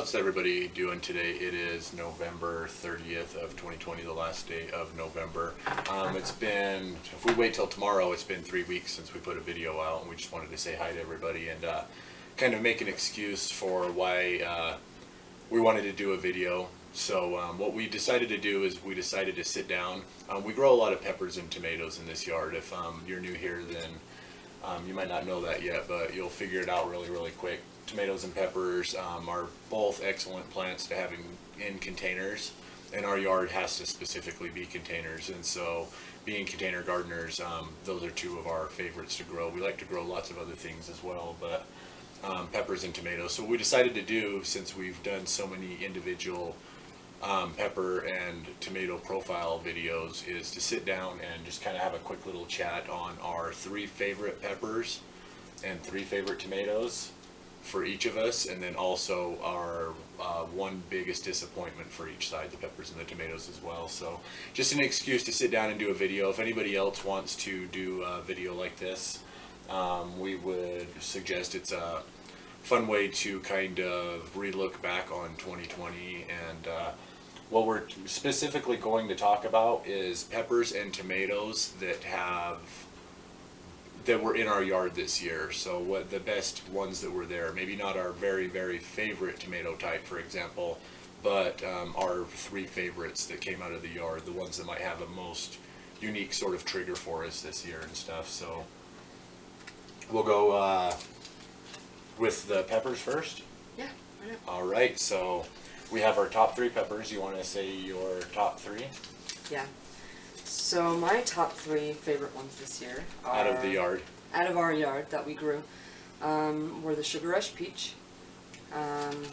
how's everybody doing today? It is November 30th of 2020, the last day of November. It's been, if we wait till tomorrow, it's been 3 weeks since we put a video out, and we just wanted to say hi to everybody and kind of make an excuse for why we wanted to do a video. So what we decided to do is we decided to sit down. We grow a lot of peppers and tomatoes in this yard. If you're new here, then you might not know that yet, but you'll figure it out really quick. Tomatoes and peppers are both excellent plants to have in containers, and our yard has to specifically be containers. And so, being container gardeners, those are two of our favorites to grow. We like to grow lots of other things as well, but peppers and tomatoes. So what we decided to do, since we've done so many individual pepper and tomato profile videos, is to sit down and just kind of have a quick little chat on our 3 favorite peppers and 3 favorite tomatoes for each of us, and then also our one biggest disappointment for each side, the peppers and the tomatoes as well. So just an excuse to sit down and do a video. If anybody else wants to do a video like this, we would suggest. It's a fun way to kind of relook back on 2020, and what we're specifically going to talk about is peppers and tomatoes that were in our yard this year. So what the best ones that were there, maybe not our very favorite tomato type, for example, but our 3 favorites that came out of the yard, the ones that might have a most unique sort of trigger for us this year and stuff. So we'll go with the peppers first. Yeah, why not? All right, so we have our top 3 peppers. You want to say your top 3? Yeah. So my top 3 favorite ones this year are Out of the yard. Out of our yard that we grew, were the Sugar Rush Peach. And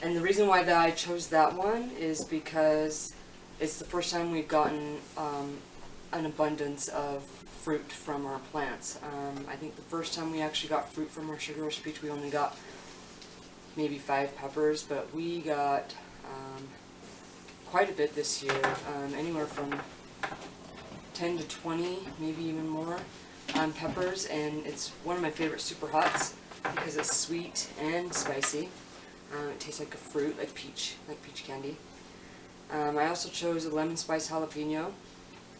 the reason why that I chose that one is because it's the first time we've gotten an abundance of fruit from our plants. I think the first time we actually got fruit from our Sugar Rush Peach, we only got maybe 5 peppers, but we got quite a bit this year, anywhere from 10 to 20, maybe even more, peppers, and it's one of my favorite super hots because it's sweet and spicy. It tastes like a fruit, like peach candy. I also chose a lemon spice jalapeno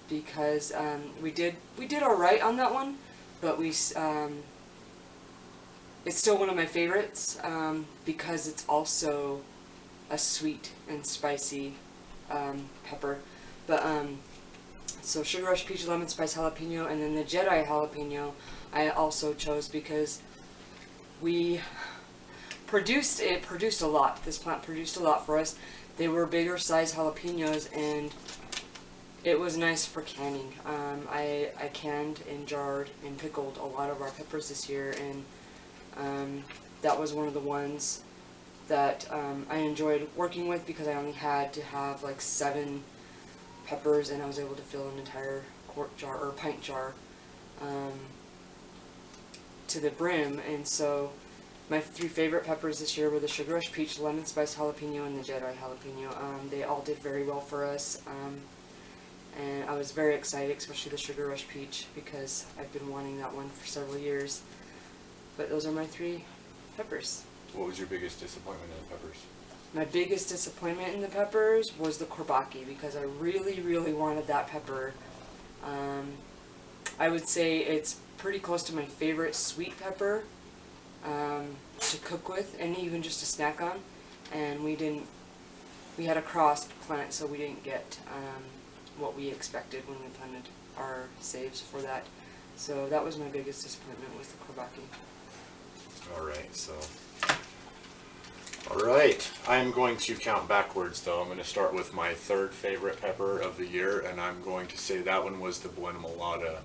because we did all right on that one, but it's still one of my favorites because it's also a sweet and spicy pepper. But so Sugar Rush Peach, lemon spice jalapeno, and then the Jedi jalapeno I also chose because it produced a lot. This plant produced a lot for us. They were bigger size jalapenos, and it was nice for canning. I canned and jarred and pickled a lot of our peppers this year, and that was one of the ones that I enjoyed working with because I only had to have like 7 peppers, and I was able to fill an entire quart jar or pint jar to the brim. And so my 3 favorite peppers this year were the Sugar Rush Peach, lemon spice jalapeno, and the Jedi jalapeno. They all did very well for us, and I was very excited, especially the Sugar Rush Peach, because I've been wanting that one for several years. But those are my 3 peppers. What was your biggest disappointment in the peppers? My biggest disappointment in the peppers was the courbaki, because I really wanted that pepper. I would say it's pretty close to my favorite sweet pepper to cook with, and even just to snack on. And we had a crossed plant, so we didn't get what we expected when we planted our saves for that. So that was my biggest disappointment, was the courbaki. Alright, I'm going to count backwards though. I'm going to start with my 3rd favorite pepper of the year, and I'm going to say that one was the Buena Mulata.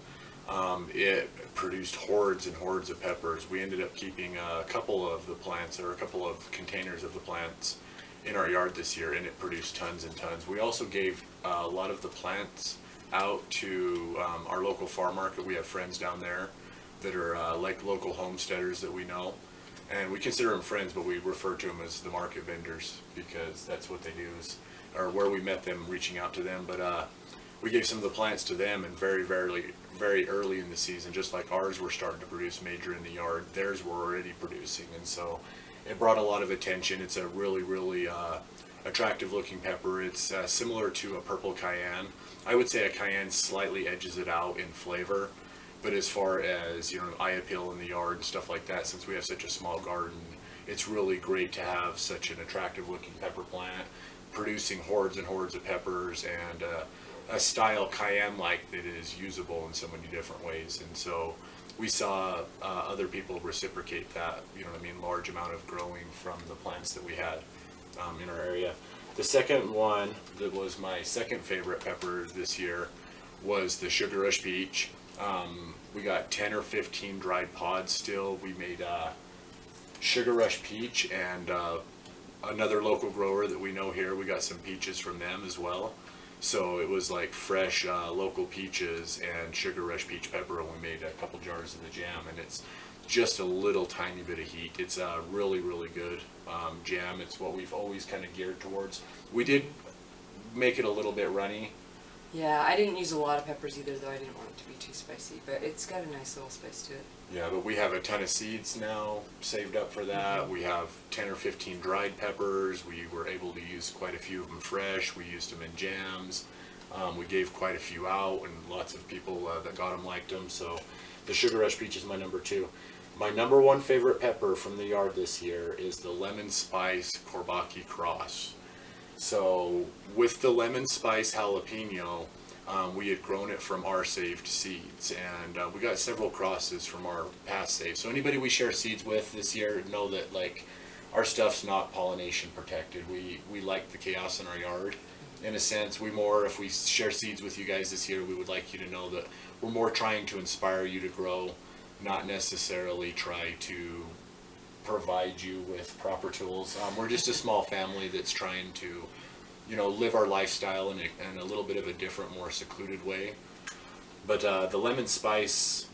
It produced hordes and hordes of peppers. We ended up keeping a couple of the plants, or a couple of containers of the plants, in our yard this year, and it produced tons and tons. We also gave a lot of the plants out to our local farm market. We have friends down there that are like local homesteaders that we know, and we consider them friends, but we refer to them as the market vendors because that's what they do, or where we met them, reaching out to them. But we gave some of the plants to them, and very early in the season, just like ours were starting to produce major in the yard, theirs were already producing. And so it brought a lot of attention. It's a really attractive looking pepper. It's similar to a purple cayenne. I would say a cayenne slightly edges it out in flavor, but as far as, you know, eye appeal in the yard and stuff like that, since we have such a small garden, it's really great to have such an attractive looking pepper plant producing hordes and hordes of peppers, and a style cayenne-like that is usable in so many different ways. And so we saw other people reciprocate that, you know what I mean, large amount of growing from the plants that we had in our area. The second one that was my second favorite pepper this year was the Sugar Rush Peach. We got 10 or 15 dried pods still. We made Sugar Rush Peach, and another local grower that we know here, we got some peaches from them as well. So it was like fresh local peaches and Sugar Rush Peach pepper, and we made a couple jars of the jam, and it's just a little tiny bit of heat. It's a really good jam. It's what we've always kind of geared towards. We did make it a little bit runny. Yeah, I didn't use a lot of peppers either, though I didn't want it to be too spicy, but it's got a nice little spice to it. Yeah, but we have a ton of seeds now saved up for that. Mm-hmm. We have 10 or 15 dried peppers. We were able to use quite a few of them fresh. We used them in jams. We gave quite a few out, and lots of people that got them liked them. So the Sugar Rush Peach is my number 2. My number 1 favorite pepper from the yard this year is the Lemon Spice Courbaki Cross. So with the Lemon Spice Jalapeno, we had grown it from our saved seeds, and we got several crosses from our past saves. So anybody we share seeds with this year know that, like, our stuff's not pollination protected. We like the chaos in our yard. In a sense, if we share seeds with you guys this year, we would like you to know that we're more trying to inspire you to grow, not necessarily try to provide you with proper tools. We're just a small family that's trying to, you know, live our lifestyle in a little bit of a different, more secluded way. But the Lemon Spice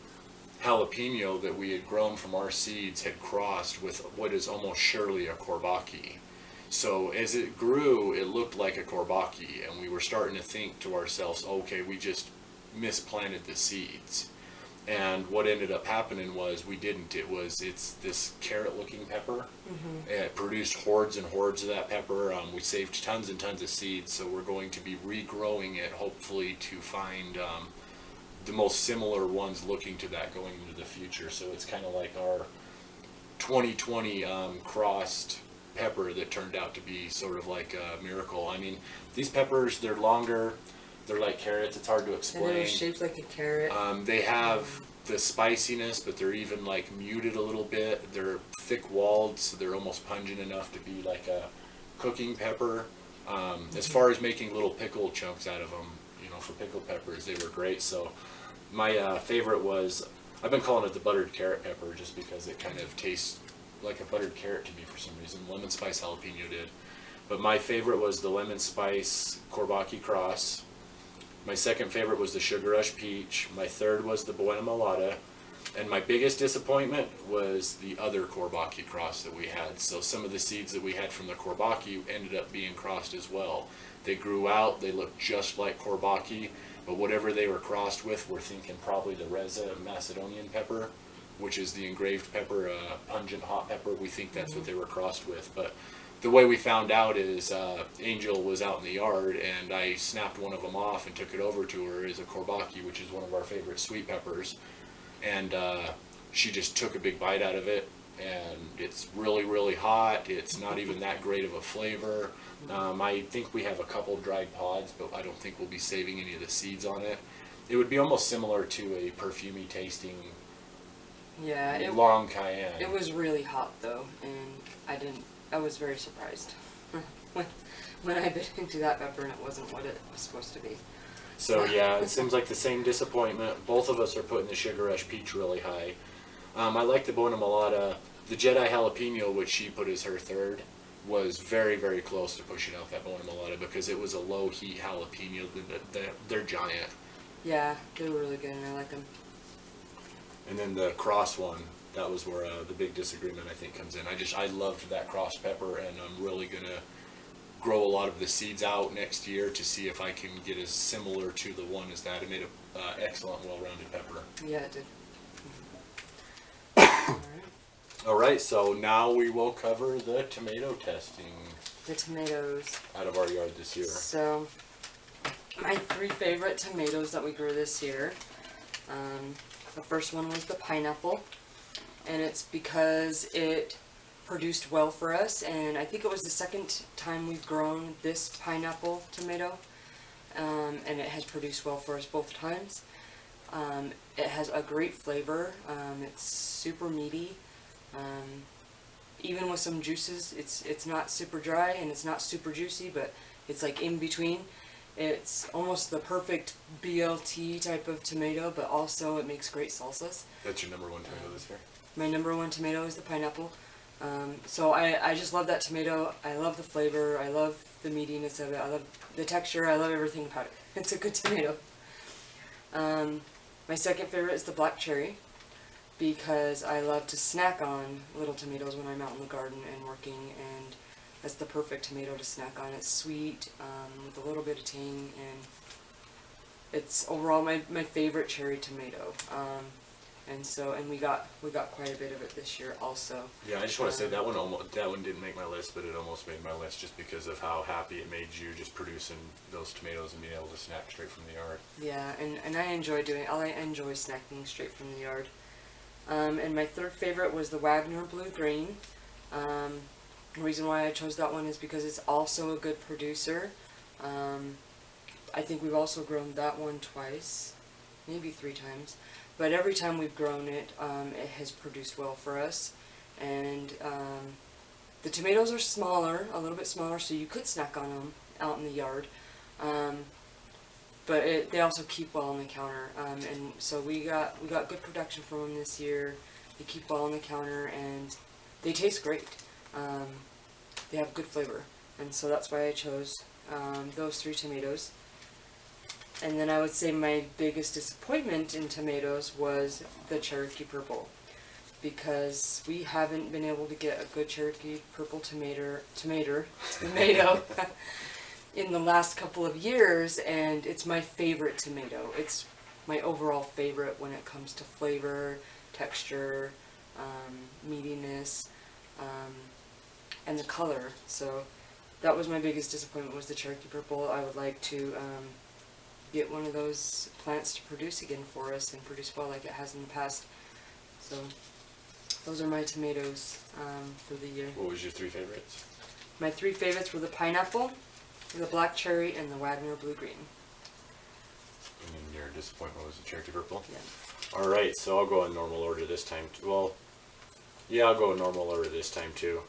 Jalapeno that we had grown from our seeds had crossed with what is almost surely a Courbaki. So as it grew, it looked like a Courbaki, and we were starting to think to ourselves, okay, we just misplanted the seeds. And what ended up happening was we didn't. It's this carrot-looking pepper. Mm-hmm. It produced hordes and hordes of that pepper. We saved tons and tons of seeds, so we're going to be regrowing it, hopefully, to find the most similar ones looking to that going into the future. So it's kind of like our 2020 crossed pepper that turned out to be sort of like a miracle. I mean, these peppers, they're longer. They're like carrots. It's hard to explain. And they're shaped like a carrot. They have the spiciness, but they're even like muted a little bit. They're thick-walled, so they're almost pungent enough to be like a cooking pepper. As far as making little pickle chunks out of them, you know, for pickled peppers, they were great. So my favorite was, I've been calling it the buttered carrot pepper just because it kind of tastes like a buttered carrot to me for some reason. Lemon Spice Jalapeno did. But my favorite was the Lemon Spice Courbaki Cross. My second favorite was the Sugar Rush Peach. My third was the Buena Mulata. And my biggest disappointment was the other Courbaki cross that we had. So some of the seeds that we had from the Courbaki ended up being crossed as well. They grew out, they looked just like Courbaki, but whatever they were crossed with, we're thinking probably the Reza Macedonian pepper, which is the engraved pepper, pungent hot pepper. We think that's what they were crossed with. But the way we found out is Angel was out in the yard, and I snapped one of them off and took it over to her as a Courbaki, which is one of our favorite sweet peppers. And she just took a big bite out of it, and it's really hot. It's not even that great of a flavor. I think we have a couple dried pods, but I don't think we'll be saving any of the seeds on it. It would be almost similar to a perfumey tasting long cayenne. It was really hot though, and I was very surprised when I bit into that pepper and it wasn't what it was supposed to be. So yeah, it seems like the same disappointment. Both of us are putting the Sugar Rush Peach really high. I like the Buena Mulata. The Jedi Jalapeno, which she put as her third, was very close to pushing out that Buena Mulata because it was a low heat jalapeno. They're giant. Yeah, they were really good, and I like them. And then the cross one, that was where the big disagreement I think comes in. I loved that cross pepper, and I'm really gonna grow a lot of the seeds out next year to see if I can get as similar to the one as that. It made an excellent, well-rounded pepper. Yeah, it did. All right. All right, so now we will cover the tomato testing The tomatoes. out of our yard this year. So, my 3 favorite tomatoes that we grew this year. The first one was the pineapple, and it's because it produced well for us, and I think it was the second time we've grown this pineapple tomato, and it has produced well for us both times. It has a great flavor. It's super meaty. Even with some juices, it's not super dry and it's not super juicy, but it's like in between. It's almost the perfect BLT type of tomato, but also it makes great salsas. That's your number one tomato this year? My number 1 tomato is the pineapple. So I just love that tomato. I love the flavor. I love the meatiness of it. I love the texture. I love everything about it. It's a good tomato. My second favorite is the black cherry, because I love to snack on little tomatoes when I'm out in the garden and working, and that's the perfect tomato to snack on. It's sweet, with a little bit of tang, and it's overall my favorite cherry tomato. And we got quite a bit of it this year also. Yeah, I just want to say that one didn't make my list, but it almost made my list just because of how happy it made you just producing those tomatoes and being able to snack straight from the yard. Yeah, and I enjoy snacking straight from the yard. And my third favorite was the Wagner Blue Green. The reason why I chose that one is because it's also a good producer. I think we've also grown that one twice, maybe 3 times. But every time we've grown it, it has produced well for us. And the tomatoes are smaller, a little bit smaller, so you could snack on them out in the yard. But they also keep well on the counter. And so we got good production from them this year. They keep well on the counter, and they taste great. They have good flavor. And so that's why I chose those 3 tomatoes. And then I would say my biggest disappointment in tomatoes was the Cherokee Purple, because we haven't been able to get a good Cherokee Purple tomato in the last couple of years, and it's my favorite tomato. It's my overall favorite when it comes to flavor, texture, meatiness, and the color. So that was my biggest disappointment, was the Cherokee Purple. I would like to get one of those plants to produce again for us and produce well like it has in the past. So those are my tomatoes for the year. What was your 3 favorites? My 3 favorites were the pineapple, the black cherry, and the Wagner Blue Green. And then your disappointment was the Cherokee Purple? Yeah. All right, so I'll go in normal order this time. Well, yeah, I'll go in normal order this time too.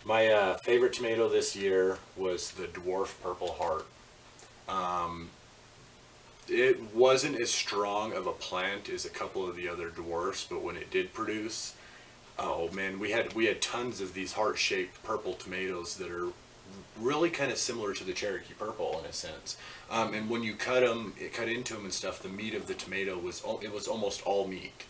My favorite tomato this year was the Dwarf Purple Heart. It wasn't as strong of a plant as a couple of the other dwarfs, but when it did produce, oh man, we had tons of these heart-shaped purple tomatoes that are really kind of similar to the Cherokee Purple in a sense. And when you cut into them and stuff, the meat of the tomato was almost all meat.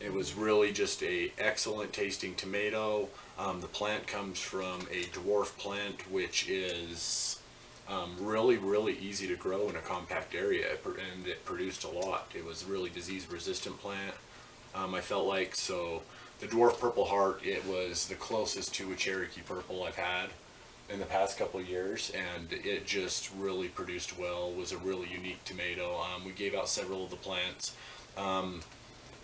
It was really just a excellent tasting tomato. The plant comes from a dwarf plant, which is really easy to grow in a compact area, and it produced a lot. It was really disease-resistant plant, I felt like. So the Dwarf Purple Heart, it was the closest to a Cherokee Purple I've had in the past couple of years, and it just really produced well. Was a really unique tomato. We gave out several of the plants.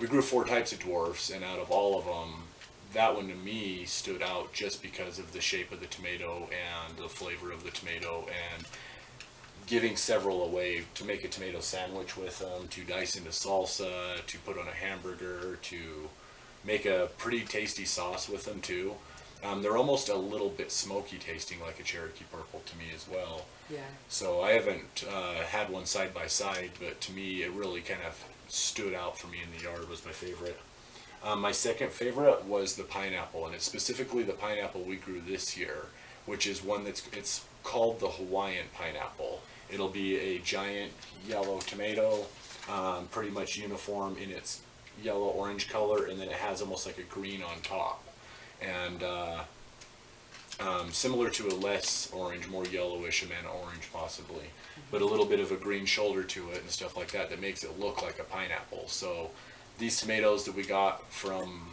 We grew 4 types of dwarfs, and out of all of them, that one to me stood out just because of the shape of the tomato and the flavor of the tomato, and giving several away to make a tomato sandwich with them, to dice into salsa, to put on a hamburger, to make a pretty tasty sauce with them too. They're almost a little bit smoky tasting, like a Cherokee Purple to me as well. Yeah. So I haven't had one side by side, but to me it really kind of stood out for me in the yard, was my favorite. My second favorite was the pineapple, and it's specifically the pineapple we grew this year, which is one it's called the Hawaiian pineapple. It'll be a giant yellow tomato, pretty much uniform in its yellow-orange color, and then it has almost like a green on top. And similar to a less orange, more yellowish Amana orange possibly, but a little bit of a green shoulder to it and stuff like that that makes it look like a pineapple. So these tomatoes that we got from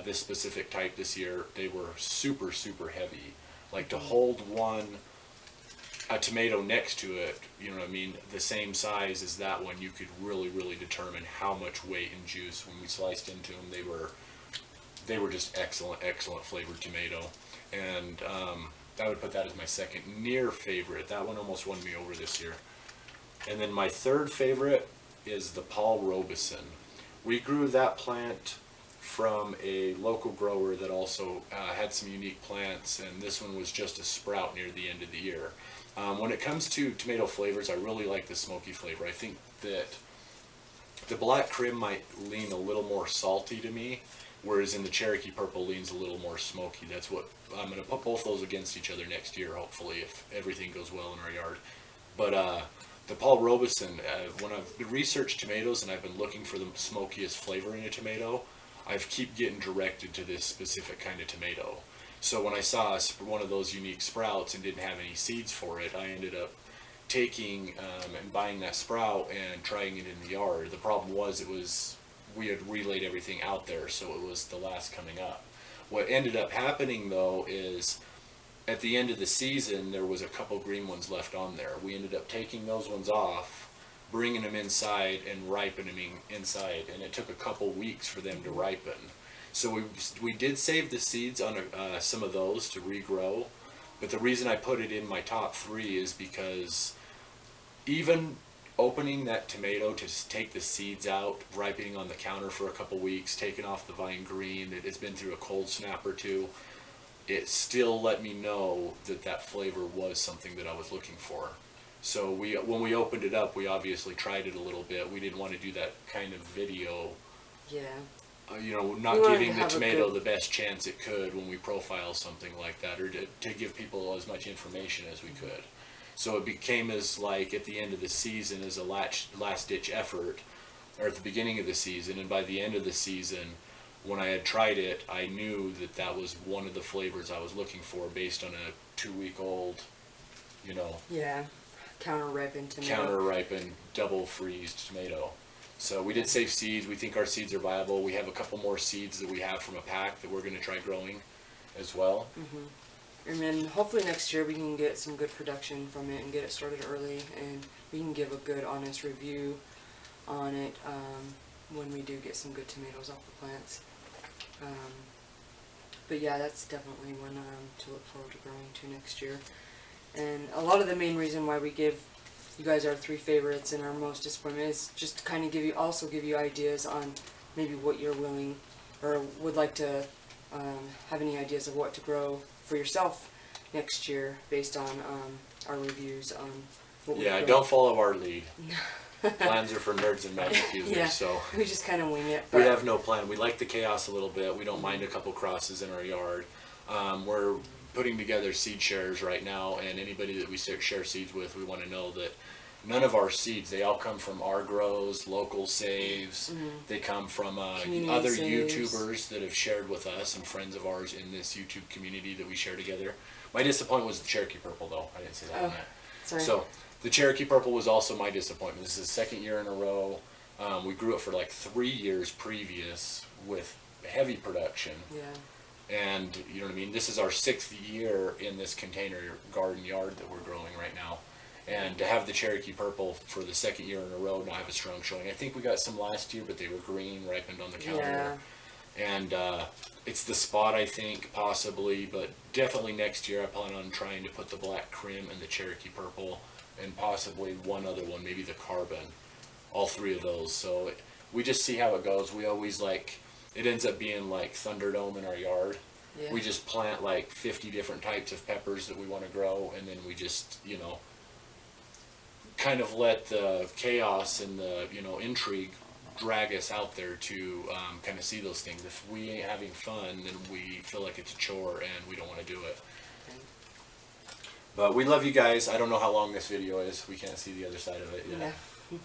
this specific type this year, they were super, super heavy. Like to hold a tomato next to it, you know what I mean, the same size as that one, you could really, really determine how much weight and juice. When we sliced into them, they were just excellent, excellent flavored tomato. And I would put that as my second near favorite. That one almost won me over this year. And then my third favorite is the Paul Robeson. We grew that plant from a local grower that also had some unique plants, and this one was just a sprout near the end of the year. When it comes to tomato flavors, I really like the smoky flavor. I think that the black Krim might lean a little more salty to me, whereas in the Cherokee Purple leans a little more smoky. That's what I'm going to put both those against each other next year, hopefully, if everything goes well in our yard. But the Paul Robeson, when I've researched tomatoes and I've been looking for the smokiest flavor in a tomato, I keep getting directed to this specific kind of tomato. So when I saw one of those unique sprouts and didn't have any seeds for it, I ended up taking and buying that sprout and trying it in the yard. The problem was we had relayed everything out there, so it was the last coming up. What ended up happening though is at the end of the season there was a couple green ones left on there. We ended up taking those ones off, bringing them inside and ripening them inside, and it took a couple weeks for them to ripen. So we did save the seeds on some of those to regrow, but the reason I put it in my top 3 is because even opening that tomato to take the seeds out, ripening on the counter for a couple weeks, taking off the vine green, it's been through a cold snap or two, it still let me know that flavor was something that I was looking for. So when we opened it up, we obviously tried it a little bit. We didn't want to do that kind of video. Yeah. Not giving the tomato the best chance it could when we profile something like that, or to give people as much information as we could. So it became as like at the end of the season as a last ditch effort, or at the beginning of the season, and by the end of the season, when I had tried it, I knew that was one of the flavors I was looking for based on a 2-week-old, Yeah, counter-ripened tomato. Counter-ripened, double-freezed tomato. So we did save seeds. We think our seeds are viable. We have a couple more seeds that we have from a pack that we're going to try growing as well. Mm-hmm. And then hopefully next year we can get some good production from it and get it started early, and we can give a good, honest review on it when we do get some good tomatoes off the plants. But yeah, that's definitely one to look forward to growing to next year. And a lot of the main reason why we give you guys our 3 favorites and our most disappointment is just to kind of give you ideas on maybe what you're willing or would like to have any ideas of what to grow for yourself next year based on our reviews on what we grow. Don't follow our lead. Plans are for nerds and magic users, yeah, so we just kind of wing it. We have no plan. We like the chaos a little bit. We don't mind a couple crosses in our yard. We're putting together seed shares right now, and anybody that we share seeds with, we want to know that none of our seeds, they all come from our grows, local saves. Mm-hmm. They come from other saves. YouTubers that have shared with us and friends of ours in this YouTube community that we share together. My disappointment was the Cherokee Purple, though. I didn't say that on that. Sorry. So the Cherokee Purple was also my disappointment. This is the 2nd year in a row. We grew it for like 3 years previous with heavy production. Yeah. And you know what I mean? This is our 6th year in this container garden yard that we're growing right now. And to have the Cherokee Purple for the 2nd year in a row now have a strong showing. I think we got some last year, but they were green, ripened on the counter. Yeah. And it's the spot, I think, possibly, but definitely next year I plan on trying to put the Black Krim and the Cherokee Purple and possibly one other one, maybe the Carbon, all 3 of those. So we just see how it goes. We always it ends up being like Thunderdome in our yard. Yeah. We just plant like 50 different types of peppers that we want to grow, and then we just, kind of let the chaos and the, intrigue drag us out there to kind of see those things. If we ain't having fun, then we feel like it's a chore and we don't want to do it. But we love you guys. I don't know how long this video is. We can't see the other side of it yet. Yeah.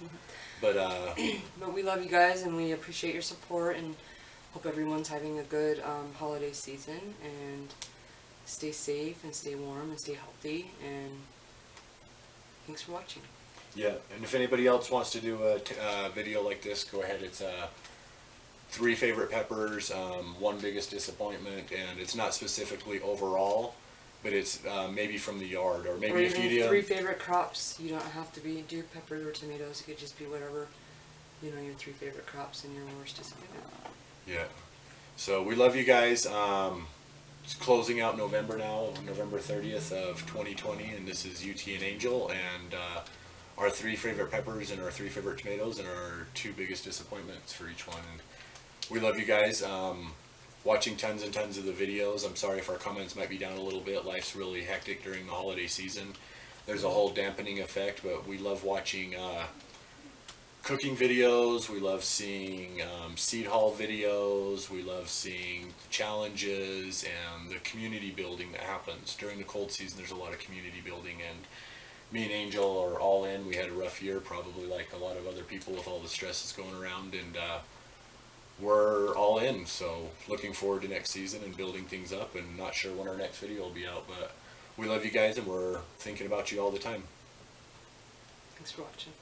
But we love you guys, and we appreciate your support, and hope everyone's having a good holiday season, and stay safe and stay warm and stay healthy, and thanks for watching. Yeah, and if anybody else wants to do a video like this, go ahead. It's 3 favorite peppers, 1 biggest disappointment, and it's not specifically overall, but it's maybe from the yard, or maybe Or if even you 3 favorite crops. You don't have to be do peppers or tomatoes. It could just be whatever, you know, your 3 favorite crops and your worst disappointment. Yeah. So we love you guys. It's closing out November now, November 30th of 2020, and this is UT and Angel, and our 3 favorite peppers and our 3 favorite tomatoes and our 2 biggest disappointments for each one. And we love you guys. Watching tons and tons of the videos. I'm sorry if our comments might be down a little bit. Life's really hectic during the holiday season. There's a whole dampening effect, but we love watching cooking videos. We love seeing seed haul videos. We love seeing challenges and the community building that happens during the cold season. There's a lot of community building, and me and Angel are all in. We had a rough year, probably like a lot of other people with all the stress that's going around, and we're all in. So looking forward to next season and building things up, and not sure when our next video will be out, but we love you guys and we're thinking about you all the time. Thanks for watching.